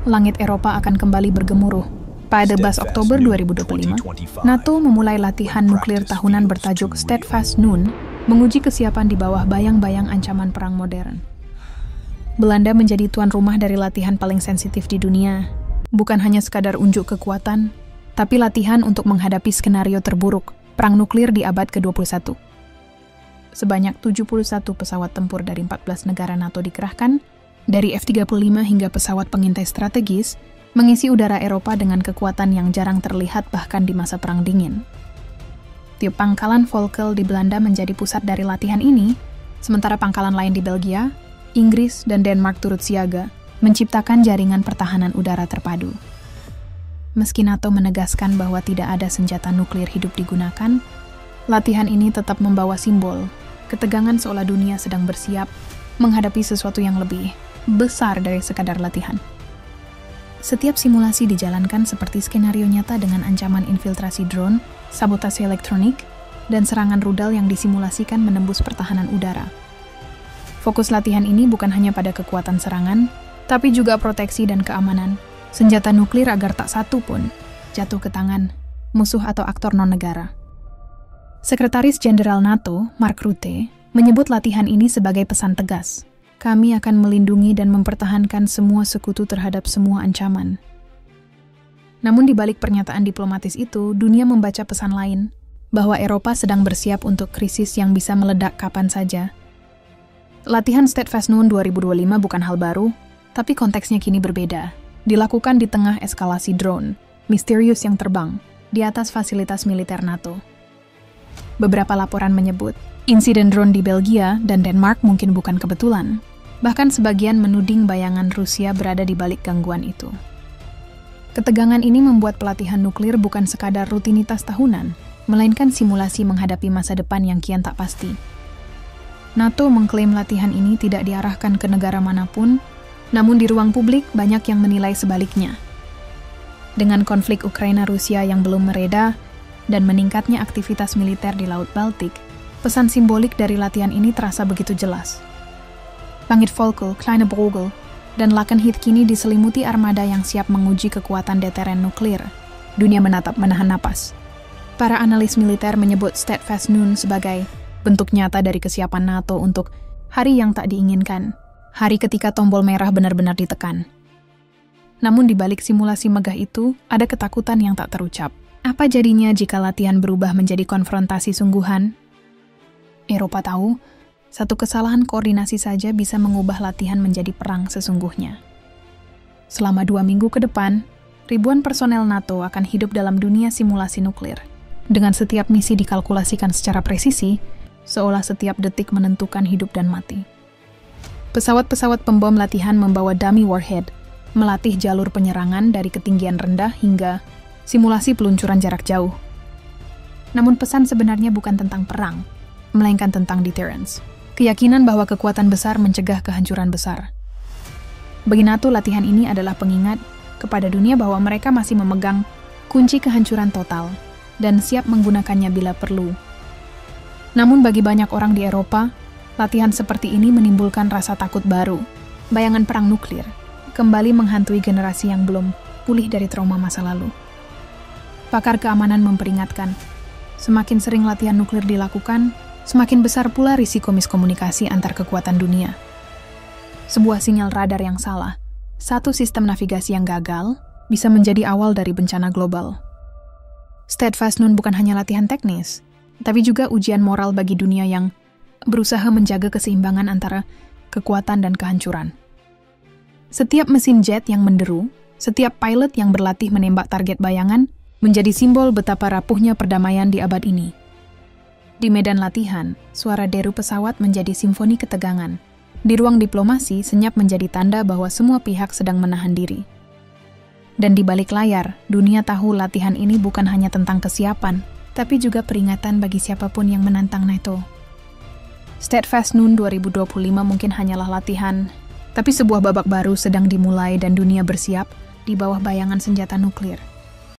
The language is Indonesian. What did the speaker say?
langit Eropa akan kembali bergemuruh. Pada 11 Oktober 2025, NATO memulai latihan nuklir tahunan bertajuk Steadfast Noon, menguji kesiapan di bawah bayang-bayang ancaman perang modern. Belanda menjadi tuan rumah dari latihan paling sensitif di dunia, bukan hanya sekadar unjuk kekuatan, tapi latihan untuk menghadapi skenario terburuk, perang nuklir di abad ke-21. Sebanyak 71 pesawat tempur dari 14 negara NATO dikerahkan, dari F-35 hingga pesawat pengintai strategis, mengisi udara Eropa dengan kekuatan yang jarang terlihat bahkan di masa Perang Dingin. Tiap pangkalan Volkel di Belanda menjadi pusat dari latihan ini, sementara pangkalan lain di Belgia, Inggris, dan Denmark turut siaga, menciptakan jaringan pertahanan udara terpadu. Meski NATO menegaskan bahwa tidak ada senjata nuklir hidup digunakan, latihan ini tetap membawa simbol ketegangan seolah dunia sedang bersiap menghadapi sesuatu yang lebih besar dari sekadar latihan. Setiap simulasi dijalankan seperti skenario nyata dengan ancaman infiltrasi drone, sabotase elektronik, dan serangan rudal yang disimulasikan menembus pertahanan udara. Fokus latihan ini bukan hanya pada kekuatan serangan, tapi juga proteksi dan keamanan senjata nuklir agar tak satu pun jatuh ke tangan musuh atau aktor non-negara. Sekretaris Jenderal NATO, Mark Rutte, menyebut latihan ini sebagai pesan tegas. Kami akan melindungi dan mempertahankan semua sekutu terhadap semua ancaman. Namun di balik pernyataan diplomatis itu, dunia membaca pesan lain, bahwa Eropa sedang bersiap untuk krisis yang bisa meledak kapan saja. Latihan Steadfast Noon 2025 bukan hal baru, tapi konteksnya kini berbeda. Dilakukan di tengah eskalasi drone, misterius yang terbang, di atas fasilitas militer NATO. Beberapa laporan menyebut, insiden drone di Belgia dan Denmark mungkin bukan kebetulan. Bahkan sebagian menuding bayangan Rusia berada di balik gangguan itu. Ketegangan ini membuat pelatihan nuklir bukan sekadar rutinitas tahunan, melainkan simulasi menghadapi masa depan yang kian tak pasti. NATO mengklaim latihan ini tidak diarahkan ke negara manapun, namun di ruang publik banyak yang menilai sebaliknya. Dengan konflik Ukraina-Rusia yang belum mereda, dan meningkatnya aktivitas militer di Laut Baltik, pesan simbolik dari latihan ini terasa begitu jelas. Langit Volkel, Kleine Brogel, dan Lakenheath kini diselimuti armada yang siap menguji kekuatan deteren nuklir. Dunia menatap menahan napas. Para analis militer menyebut Steadfast Noon sebagai bentuk nyata dari kesiapan NATO untuk hari yang tak diinginkan, hari ketika tombol merah benar-benar ditekan. Namun di balik simulasi megah itu, ada ketakutan yang tak terucap. Apa jadinya jika latihan berubah menjadi konfrontasi sungguhan? Eropa tahu, satu kesalahan koordinasi saja bisa mengubah latihan menjadi perang sesungguhnya. Selama 2 minggu ke depan, ribuan personel NATO akan hidup dalam dunia simulasi nuklir. Dengan setiap misi dikalkulasikan secara presisi, seolah setiap detik menentukan hidup dan mati. Pesawat-pesawat pembom latihan membawa dummy warhead, melatih jalur penyerangan dari ketinggian rendah hingga simulasi peluncuran jarak jauh. Namun pesan sebenarnya bukan tentang perang, melainkan tentang deterrence. Keyakinan bahwa kekuatan besar mencegah kehancuran besar. Bagi NATO, latihan ini adalah pengingat kepada dunia bahwa mereka masih memegang kunci kehancuran total dan siap menggunakannya bila perlu. Namun bagi banyak orang di Eropa, latihan seperti ini menimbulkan rasa takut baru. Bayangan perang nuklir kembali menghantui generasi yang belum pulih dari trauma masa lalu. Pakar keamanan memperingatkan, semakin sering latihan nuklir dilakukan, semakin besar pula risiko miskomunikasi antar kekuatan dunia. Sebuah sinyal radar yang salah, satu sistem navigasi yang gagal, bisa menjadi awal dari bencana global. Steadfast Noon bukan hanya latihan teknis, tapi juga ujian moral bagi dunia yang berusaha menjaga keseimbangan antara kekuatan dan kehancuran. Setiap mesin jet yang menderu, setiap pilot yang berlatih menembak target bayangan, menjadi simbol betapa rapuhnya perdamaian di abad ini. Di medan latihan, suara deru pesawat menjadi simfoni ketegangan. Di ruang diplomasi, senyap menjadi tanda bahwa semua pihak sedang menahan diri. Dan di balik layar, dunia tahu latihan ini bukan hanya tentang kesiapan, tapi juga peringatan bagi siapapun yang menantang NATO. Steadfast Noon 2025 mungkin hanyalah latihan, tapi sebuah babak baru sedang dimulai dan dunia bersiap di bawah bayangan senjata nuklir.